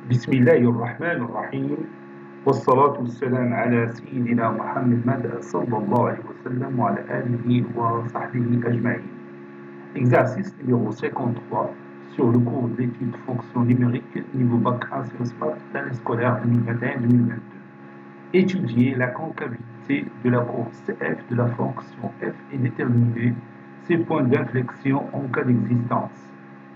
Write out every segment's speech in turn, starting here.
بسم الله الرحمن الرحيم والصلاة والسلام على سيدنا محمد صلى الله عليه وسلم وعلى آله وصحبه أجمعين. Exercice numéro 53 sur le cours d'études fonctions numériques niveau bac 1 sciences maths l'année scolaire 2021-2022. Étudier la concavité de la courbe CF de la fonction f et déterminer ses points d'inflexion en cas d'existence.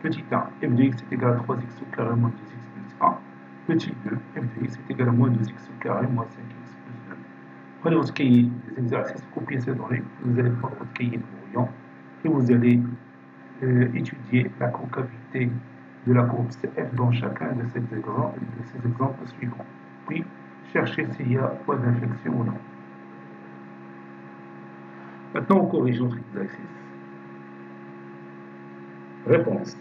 Petit 1, f de x est égal à 3x au carré moins 2x plus 1. Petit 2, f de x est égal à moins 2x au carré moins 5x plus 2. Prenez votre cahier des exercices, copiez ces données, vous allez prendre votre cahier de brouillon et vous allez étudier la concavité de la courbe CF dans chacun de ces exemples suivants. Puis, cherchez s'il y a point d'inflexion ou non. Maintenant, on corrige notre exercice. Réponse.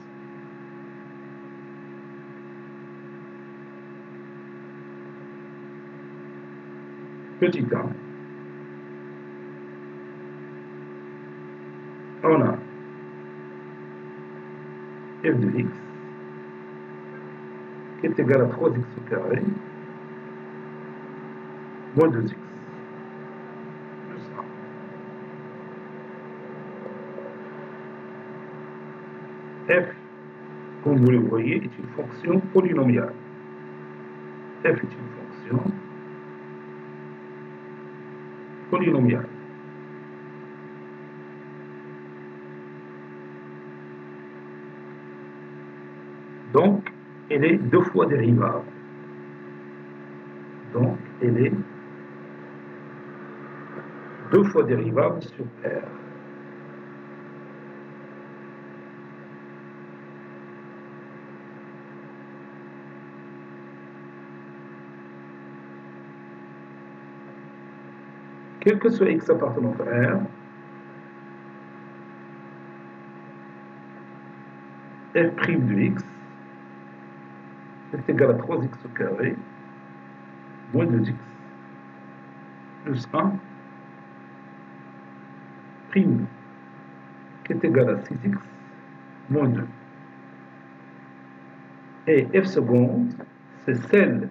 Petit 1. On a f de x qui est égal à 3x au carré moins 2x plus 1. F, comme vous le voyez, est une fonction polynomiale. F est une fonction polynomiale. Donc, elle est deux fois dérivable. Donc, elle est deux fois dérivable sur R. Quel que soit x appartenant à R, f' de x est égal à 3x au carré moins 2x plus 1 prime qui est égal à 6x moins 2. Et f seconde, c'est celle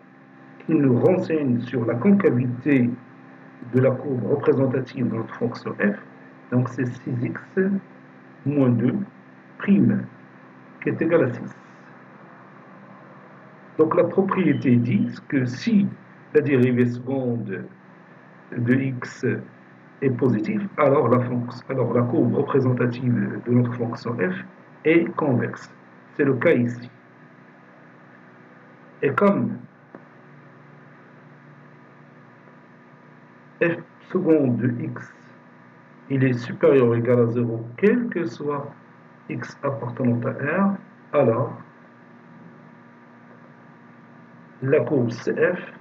qui nous renseigne sur la concavité de la courbe représentative de notre fonction f. Donc c'est 6x moins 2 prime qui est égal à 6. Donc la propriété dit que si la dérivée seconde de x est positive, alors la courbe représentative de notre fonction f est convexe. C'est le cas ici. Et comme f seconde de x il est supérieur ou égal à 0, quel que soit x appartenant à R, alors la courbe CF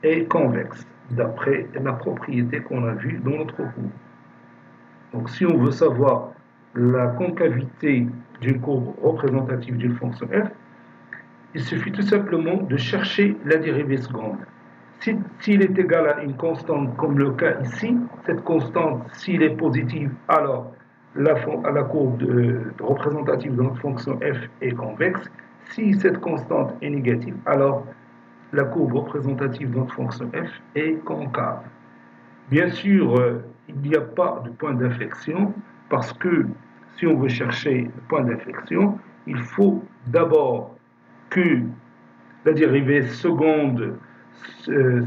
est convexe, d'après la propriété qu'on a vue dans notre cours. Donc si on veut savoir la concavité d'une courbe représentative d'une fonction f, il suffit tout simplement de chercher la dérivée seconde. S'il est égal à une constante comme le cas ici, cette constante, s'il est positive, alors la courbe représentative de notre fonction f est convexe. Si cette constante est négative, alors la courbe représentative de notre fonction f est concave. Bien sûr, il n'y a pas de point d'inflexion parce que si on veut chercher le point d'inflexion, il faut d'abord que la dérivée seconde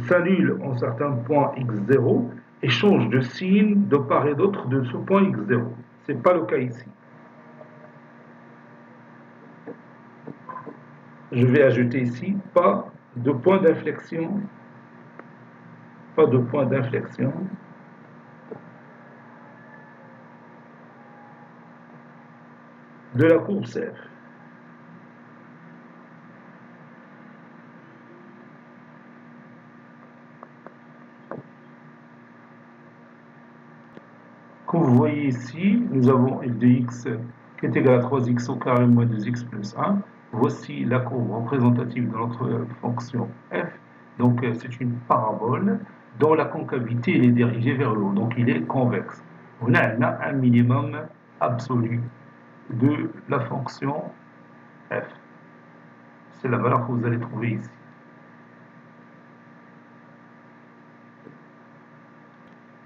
s'annule en certains points x0 et change de signe de part et d'autre de ce point x0. Ce n'est pas le cas ici. Je vais ajouter ici pas de point d'inflexion, pas de point d'inflexion de la courbe CF. Comme vous voyez ici, nous avons f de x qui est égal à 3x au carré moins 2x plus 1. Voici la courbe représentative de notre fonction f. Donc c'est une parabole dont la concavité est dirigée vers le haut, donc il est convexe. On a un minimum absolu de la fonction f. C'est la valeur que vous allez trouver ici.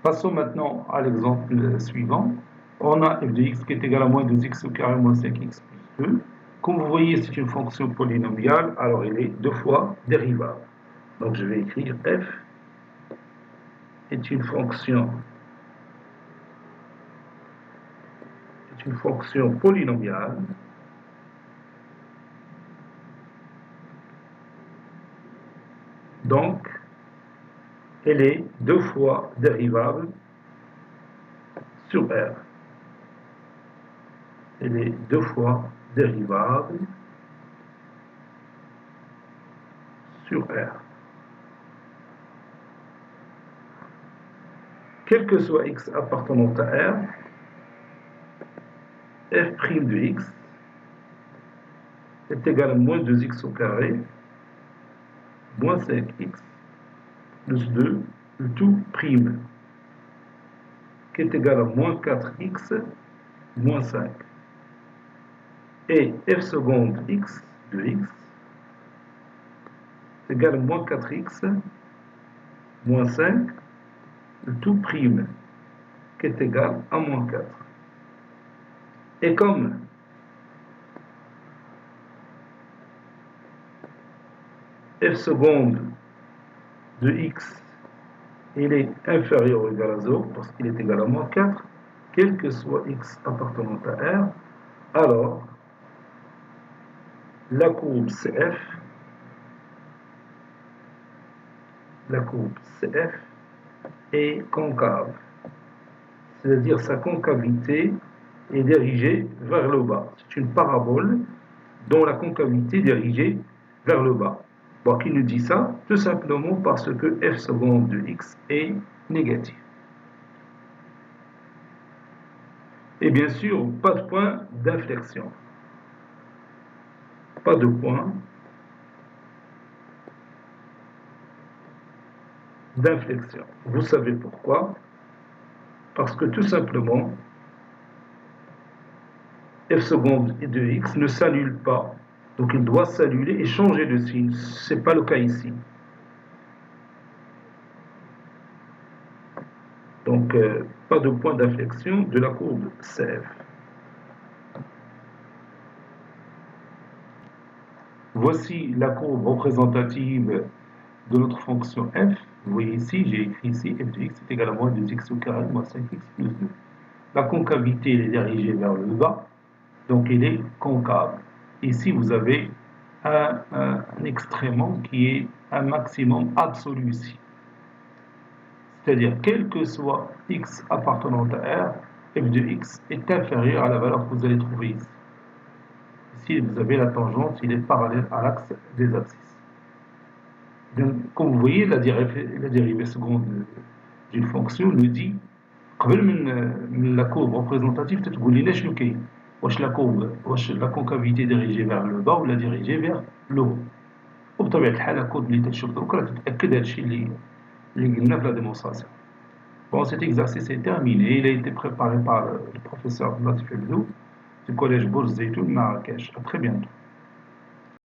Passons maintenant à l'exemple suivant. On a f de x qui est égal à moins 2x au carré moins 5x plus 2. Comme vous voyez, c'est une fonction polynomiale, alors il est deux fois dérivable. Donc je vais écrire f est une fonction polynomiale donc elle est deux fois dérivable sur R. Elle est deux fois dérivable sur R. Quel que soit x appartenant à R, f' de x est égal à moins 2x au carré moins 5x plus 2, le tout prime, qui est égal à moins 4x moins 5. Et f seconde x de x est égal à moins 4x moins 5, le tout prime, qui est égal à moins 4. Et comme f seconde de x, il est inférieur ou égal à 0, parce qu'il est égal à moins 4, quel que soit x appartenant à R, alors la courbe CF est concave. C'est-à-dire sa concavité est dirigée vers le bas. C'est une parabole dont la concavité est dirigée vers le bas. Bon, qui nous dit ça? Tout simplement parce que f seconde de x est négatif. Et bien sûr, pas de point d'inflexion. Pas de point d'inflexion. Vous savez pourquoi? Parce que tout simplement, f seconde de x ne s'annule pas. Donc il doit s'annuler et changer de signe. Ce n'est pas le cas ici. Donc, pas de point d'inflexion de la courbe CF. Voici la courbe représentative de notre fonction f. Vous voyez ici, j'ai écrit ici f de x est égal à moins 2x au carré moins 5x plus 2. La concavité est dirigée vers le bas, donc elle est concave. Ici, vous avez un extrémum qui est un maximum absolu ici. C'est-à-dire, quel que soit x appartenant à R, f de x est inférieur à la valeur que vous allez trouver ici. Ici, vous avez la tangente, il est parallèle à l'axe des abscisses. Donc, comme vous voyez, la dérivée seconde d'une fonction nous dit قبل من la courbe représentative تقول لنا شنو كاين واش la concavité dirigée vers le bas ou la dirigée vers le haut. وبطبيعة الحال la courbe اللي تشوف دروك راه تتأكد هذا الشيء اللي قلنا في la démonstration. Bon, cet exercice est terminé. Il a été préparé par le professeur Latif Eldou du collège Bourz Zeytoun Marrakech. À très bientôt.